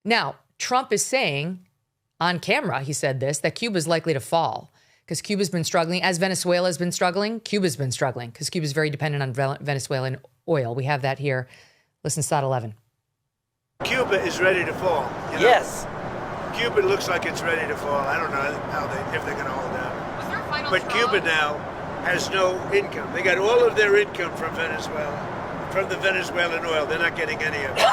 Now, Trump is saying on camera, he said this, that Cuba's likely to fall because Cuba's been struggling. As Venezuela's been struggling, Cuba's been struggling because Cuba's very dependent on Venezuelan oil. We have that here. Listen, Sot 11. Cuba is ready to fall. You know? Yes. Cuba looks like it's ready to fall. I don't know if they're going to hold out. But Cuba now has no income. They got all of their income from Venezuela, from the Venezuelan oil. They're not getting any of it.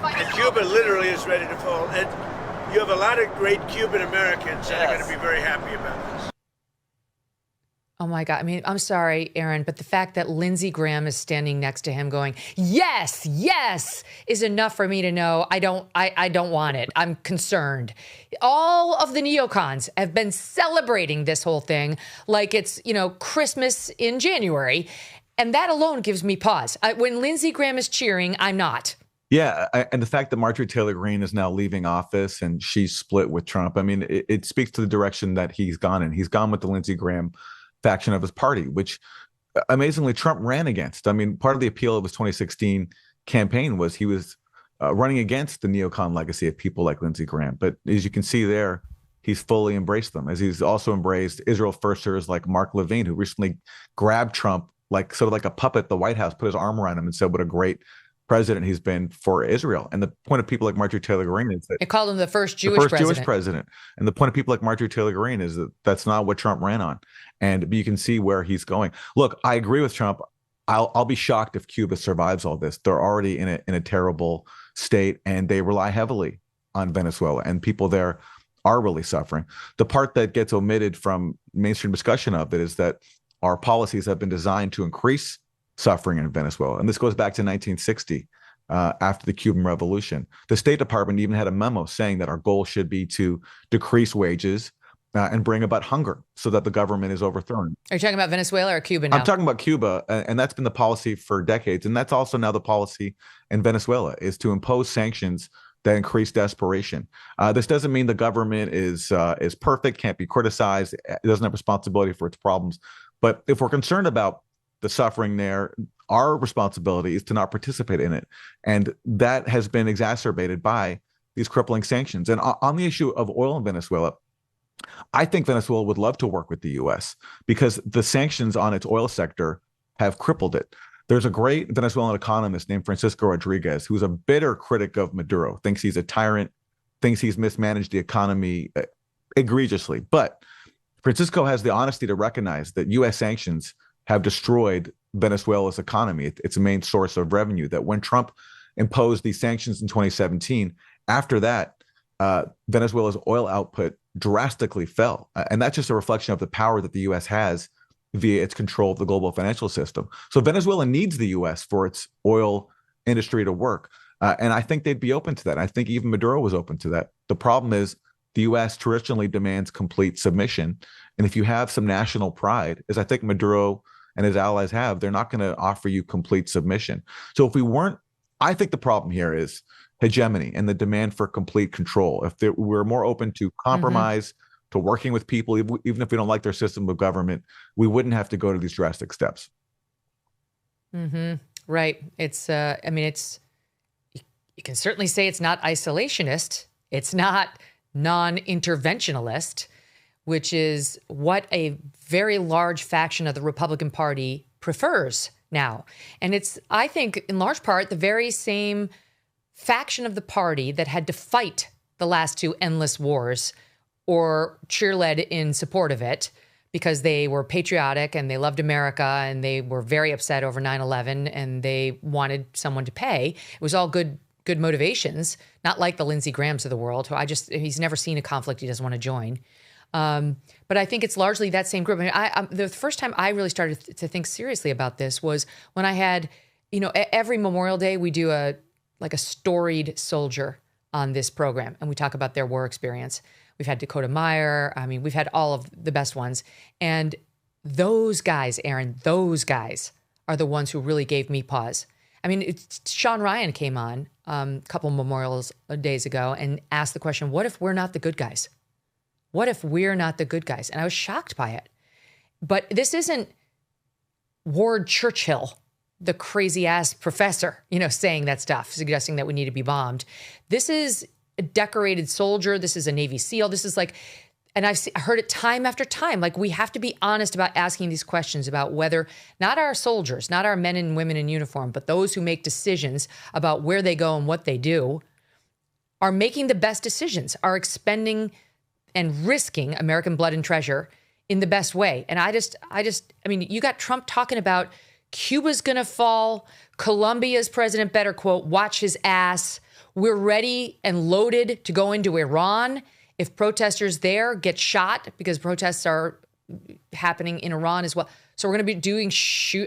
And Cuba literally is ready to fall. And you have a lot of great Cuban Americans that are going to be very happy about this. Oh my God. I mean, I'm sorry, Aaron, but the fact that Lindsey Graham is standing next to him going, yes, yes, is enough for me to know I don't want it. I'm concerned. All of the neocons have been celebrating this whole thing like it's, Christmas in January. And that alone gives me pause. When Lindsey Graham is cheering, I'm not. Yeah, and the fact that Marjorie Taylor Greene is now leaving office and she's split with Trump, I mean, it speaks to the direction that he's gone in. He's gone with the Lindsey Graham faction of his party, which amazingly Trump ran against. I mean, part of the appeal of his 2016 campaign was he was running against the neocon legacy of people like Lindsey Graham. But as you can see there, he's fully embraced them, as he's also embraced Israel firsters like Mark Levine, who recently grabbed Trump like sort of like a puppet at the White House, put his arm around him and said what a great president he's been for Israel. And the point of people like Marjorie Taylor Greene is that they called him the first Jewish president. And the point of people like Marjorie Taylor Greene is that that's not what Trump ran on. And you can see where he's going. Look, I agree with Trump. I'll be shocked if Cuba survives all this. They're already in a terrible state, and they rely heavily on Venezuela, and people there are really suffering. The part that gets omitted from mainstream discussion of it is that our policies have been designed to increase suffering in Venezuela. And this goes back to 1960, after the Cuban Revolution. The State Department even had a memo saying that our goal should be to decrease wages and bring about hunger so that the government is overthrown. Are you talking about Venezuela or Cuba now? I'm talking about Cuba, and that's been the policy for decades. And that's also now the policy in Venezuela, is to impose sanctions that increase desperation. This doesn't mean the government is perfect, can't be criticized, it doesn't have responsibility for its problems. But if we're concerned about the suffering there, our responsibility is to not participate in it. And that has been exacerbated by these crippling sanctions. And on the issue of oil in Venezuela, I think Venezuela would love to work with the U.S. because the sanctions on its oil sector have crippled it. There's a great Venezuelan economist named Francisco Rodriguez, who's a bitter critic of Maduro, thinks he's a tyrant, thinks he's mismanaged the economy egregiously. But Francisco has the honesty to recognize that U.S. sanctions have destroyed Venezuela's economy, its main source of revenue, that when Trump imposed these sanctions in 2017, after that, Venezuela's oil output drastically fell. And that's just a reflection of the power that the U.S. has via its control of the global financial system. So Venezuela needs the U.S. for its oil industry to work. And I think they'd be open to that. I think even Maduro was open to that. The problem is the U.S. traditionally demands complete submission. And if you have some national pride, as I think Maduro and his allies have, they're not going to offer you complete submission. So if we weren't, I think the problem here is hegemony and the demand for complete control. If we're more open to compromise, to working with people, even if we don't like their system of government, we wouldn't have to go to these drastic steps. Right. It's, you can certainly say it's not isolationist. It's not non-interventionalist, which is what a very large faction of the Republican Party prefers now. And it's, I think, in large part, the very same faction of the party that had to fight the last two endless wars or cheerlead in support of it because they were patriotic and they loved America and they were very upset over 9/11 and they wanted someone to pay. It was all good motivations, not like the Lindsey Grahams of the world, who he's never seen a conflict he doesn't want to join. But I think it's largely that same group. I mean, the first time I really started to think seriously about this was when I had, every Memorial Day we do a storied soldier on this program, and we talk about their war experience. We've had Dakota Meyer. I mean, we've had all of the best ones. And those guys, Aaron, those guys are the ones who really gave me pause. I mean, Sean Ryan came on a couple Memorial Days ago and asked the question, what if we're not the good guys? What if we're not the good guys? And I was shocked by it. But this isn't Ward Churchill, the crazy ass professor, saying that stuff, suggesting that we need to be bombed. This is a decorated soldier. This is a Navy SEAL. This is like, and I've heard it time after time. Like, we have to be honest about asking these questions about whether not our soldiers, not our men and women in uniform, but those who make decisions about where they go and what they do are making the best decisions, are expending and risking American blood and treasure in the best way. And I mean, you got Trump talking about Cuba's going to fall. Colombia's president better, quote, watch his ass. We're ready and loaded to go into Iran if protesters there get shot, because protests are happening in Iran as well. So we're going to be doing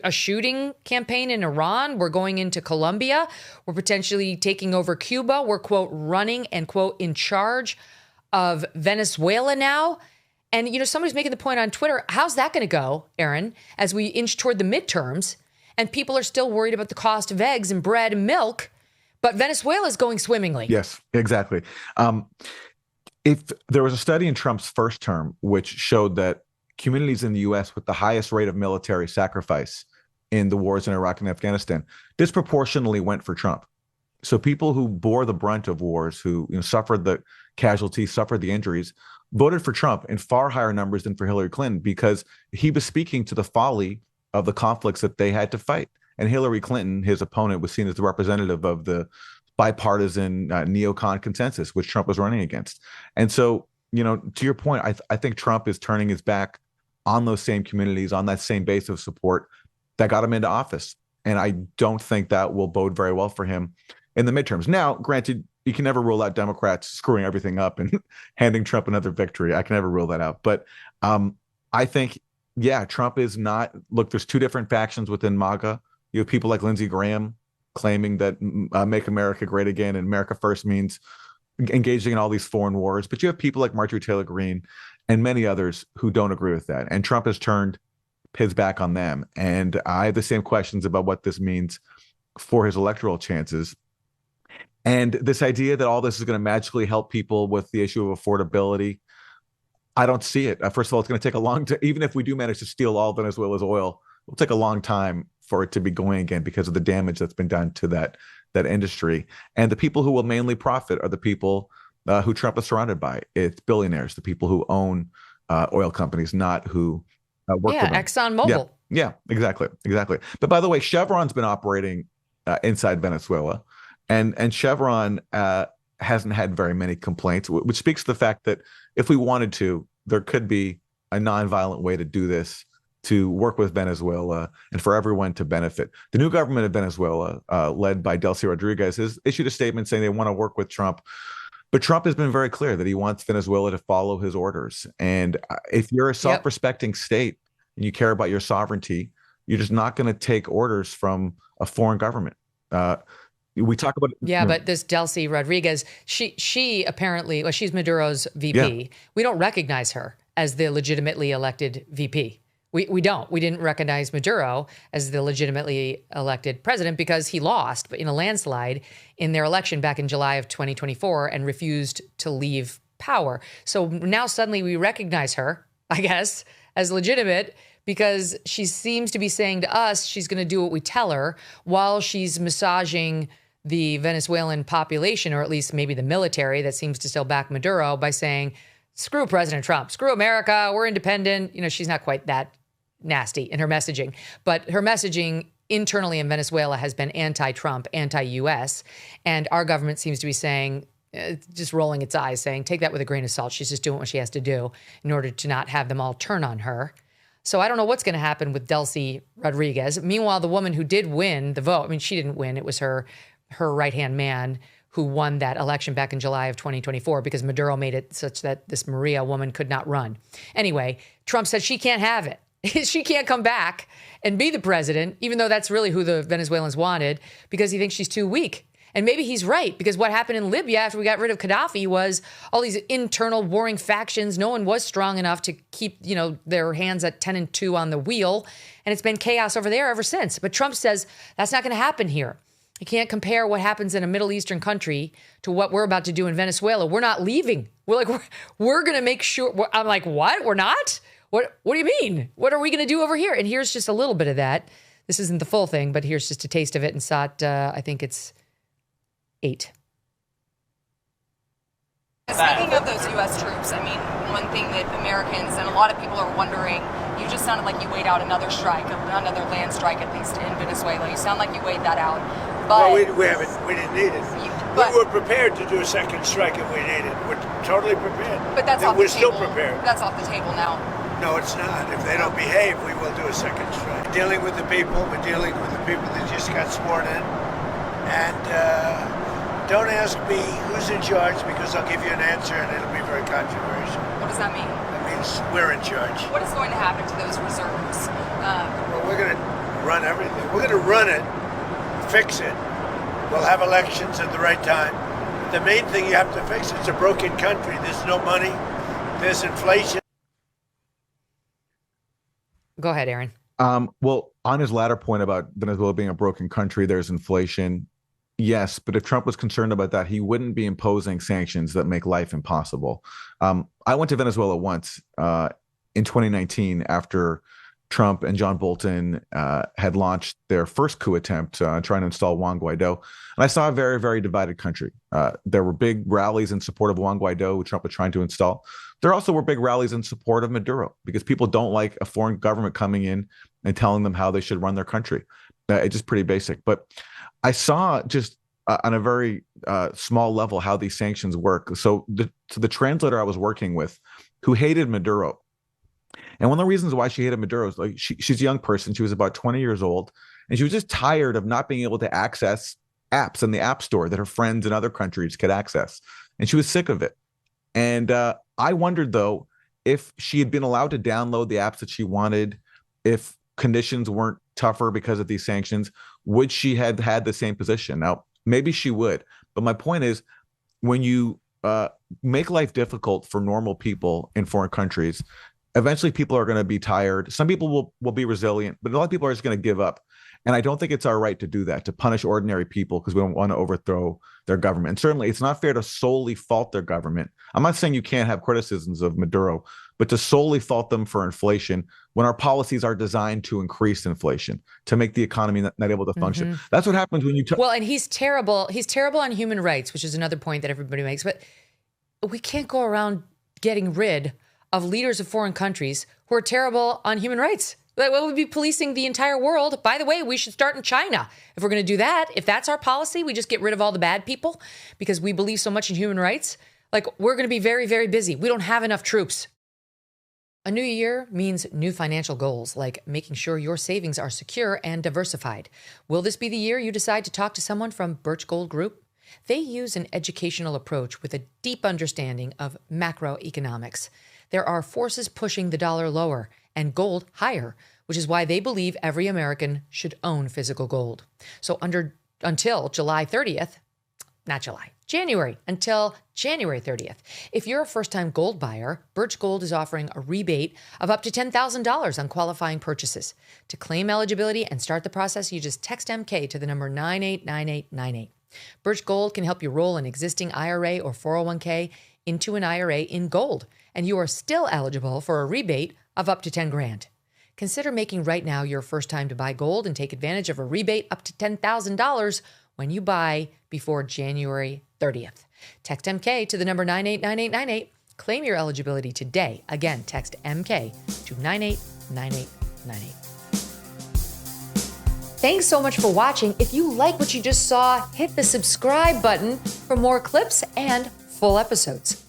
a shooting campaign in Iran. We're going into Colombia. We're potentially taking over Cuba. We're, quote, running and, quote, in charge of Venezuela now. And, you know, somebody's making the point on Twitter, how's that going to go, Aaron, as we inch toward the midterms and people are still worried about the cost of eggs and bread and milk, but Venezuela's going swimmingly? Yes, exactly. If there was a study in Trump's first term, which showed that communities in the U.S. with the highest rate of military sacrifice in the wars in Iraq and Afghanistan disproportionately went for Trump. So people who bore the brunt of wars, who suffered the casualties, suffered the injuries, voted for Trump in far higher numbers than for Hillary Clinton, because he was speaking to the folly of the conflicts that they had to fight. And Hillary Clinton, his opponent, was seen as the representative of the bipartisan neocon consensus, which Trump was running against. And so, to your point, I think Trump is turning his back on those same communities, on that same base of support that got him into office. And I don't think that will bode very well for him in the midterms. Now, granted, you can never rule out Democrats screwing everything up and handing Trump another victory. I can never rule that out. But I think, Trump is not. Look, there's two different factions within MAGA. You have people like Lindsey Graham claiming that make America great again and America first means engaging in all these foreign wars. But you have people like Marjorie Taylor Greene and many others who don't agree with that. And Trump has turned his back on them. And I have the same questions about what this means for his electoral chances. And this idea that all this is going to magically help people with the issue of affordability, I don't see it. First of all, it's going to take a long time. Even if we do manage to steal all Venezuela's oil, it'll take a long time for it to be going again because of the damage that's been done to that industry. And the people who will mainly profit are the people who Trump is surrounded by. It's billionaires, the people who own oil companies, not who work for them. ExxonMobil. Yeah, exactly. But by the way, Chevron's been operating inside Venezuela, and Chevron hasn't had very many complaints, which speaks to the fact that if we wanted to, there could be a nonviolent way to do this, to work with Venezuela and for everyone to benefit. The new government of Venezuela, led by Delcy Rodriguez, has issued a statement saying they want to work with Trump. But Trump has been very clear that he wants Venezuela to follow his orders. And if you're a self-respecting state and you care about your sovereignty, you're just not going to take orders from a foreign government. We talk about but this Delcy Rodriguez, she apparently, she's Maduro's VP. Yeah. We don't recognize her as the legitimately elected VP. We don't. We didn't recognize Maduro as the legitimately elected president because he lost in a landslide in their election back in July of 2024 and refused to leave power. So now suddenly we recognize her, I guess, as legitimate because she seems to be saying to us she's going to do what we tell her while she's massaging the Venezuelan population, or at least maybe the military that seems to still back Maduro, by saying, screw President Trump, screw America, we're independent. She's not quite that nasty in her messaging, but her messaging internally in Venezuela has been anti-Trump, anti-US, and our government seems to be saying, just rolling its eyes, saying, take that with a grain of salt. She's just doing what she has to do in order to not have them all turn on her. So I don't know what's going to happen with Delcy Rodriguez. Meanwhile, the woman who did win the vote, she didn't win. It was her right-hand man who won that election back in July of 2024 because Maduro made it such that this Maria woman could not run. Anyway, Trump said she can't have it. She can't come back and be the president, even though that's really who the Venezuelans wanted, because he thinks she's too weak. And maybe he's right, because what happened in Libya after we got rid of Gaddafi was all these internal warring factions. No one was strong enough to keep, their hands at 10 and 2 on the wheel. And it's been chaos over there ever since. But Trump says that's not going to happen here. You can't compare what happens in a Middle Eastern country to what we're about to do in Venezuela. We're not leaving. We're going to make sure. I'm like, what? We're not? What do you mean? What are we going to do over here? And here's just a little bit of that. This isn't the full thing, but here's just a taste of it. And SOT, I think it's 8. Speaking of those U.S. troops, I mean, one thing that Americans and a lot of people are wondering, you just sounded like you weighed out another strike, another land strike, at least in Venezuela. You sound like you weighed that out. But well, we didn't need it. We were prepared to do a second strike if we needed it. We're totally prepared. But that's off the table. We're still prepared. That's off the table now. No, it's not. If they don't behave, we will do a second strike. Dealing with the people, we're dealing with the people that just got sworn in. And don't ask me who's in charge, because I'll give you an answer and it'll be very controversial. What does that mean? That means we're in charge. What is going to happen to those reserves? Well, we're going to run everything. We're going to run it, fix it. We'll have elections at the right time. The main thing you have to fix, it's a broken country. There's no money. There's inflation. Go ahead, Aaron. Well, on his latter point about Venezuela being a broken country, there's inflation. Yes, but if Trump was concerned about that, he wouldn't be imposing sanctions that make life impossible. I went to Venezuela once in 2019 after Trump and John Bolton had launched their first coup attempt trying to install Juan Guaido. And I saw a very, very divided country. There were big rallies in support of Juan Guaido, who Trump was trying to install. There also were big rallies in support of Maduro, because people don't like a foreign government coming in and telling them how they should run their country. It's just pretty basic. But I saw just on a very small level how these sanctions work. So the translator I was working with, who hated Maduro, and one of the reasons why she hated Maduro is, like, she's a young person. She was about 20 years old, and she was just tired of not being able to access apps in the App Store that her friends in other countries could access. And she was sick of it. And I wondered, though, if she had been allowed to download the apps that she wanted, if conditions weren't tougher because of these sanctions, would she have had the same position? Now, maybe she would. But my point is, when you make life difficult for normal people in foreign countries, eventually people are going to be tired. Some people will be resilient, but a lot of people are just going to give up. And I don't think it's our right to do that, to punish ordinary people because we don't want to overthrow their government. And certainly it's not fair to solely fault their government. I'm not saying you can't have criticisms of Maduro, but to solely fault them for inflation when our policies are designed to increase inflation, to make the economy not able to function. Mm-hmm. That's what happens when you... Well, and he's terrible. He's terrible on human rights, which is another point that everybody makes. But we can't go around getting rid of leaders of foreign countries who are terrible on human rights. Like, well, we'd be policing the entire world. By the way, we should start in China. If we're going to do that, if that's our policy, we just get rid of all the bad people because we believe so much in human rights. Like, we're going to be very, very busy. We don't have enough troops. A new year means new financial goals, like making sure your savings are secure and diversified. Will this be the year you decide to talk to someone from Birch Gold Group? They use an educational approach with a deep understanding of macroeconomics. There are forces pushing the dollar lower and gold higher, which is why they believe every American should own physical gold. So until January 30th, if you're a first-time gold buyer, Birch Gold is offering a rebate of up to $10,000 on qualifying purchases. To claim eligibility and start the process, you just text MK to the number 989898. Birch Gold can help you roll an existing IRA or 401k into an IRA in gold, and you are still eligible for a rebate of up to $10,000. Consider making right now your first time to buy gold and take advantage of a rebate up to $10,000 when you buy before January 30th. Text MK to the number 989898. Claim your eligibility today. Again, text MK to 989898. Thanks so much for watching. If you like what you just saw, hit the subscribe button for more clips and full episodes.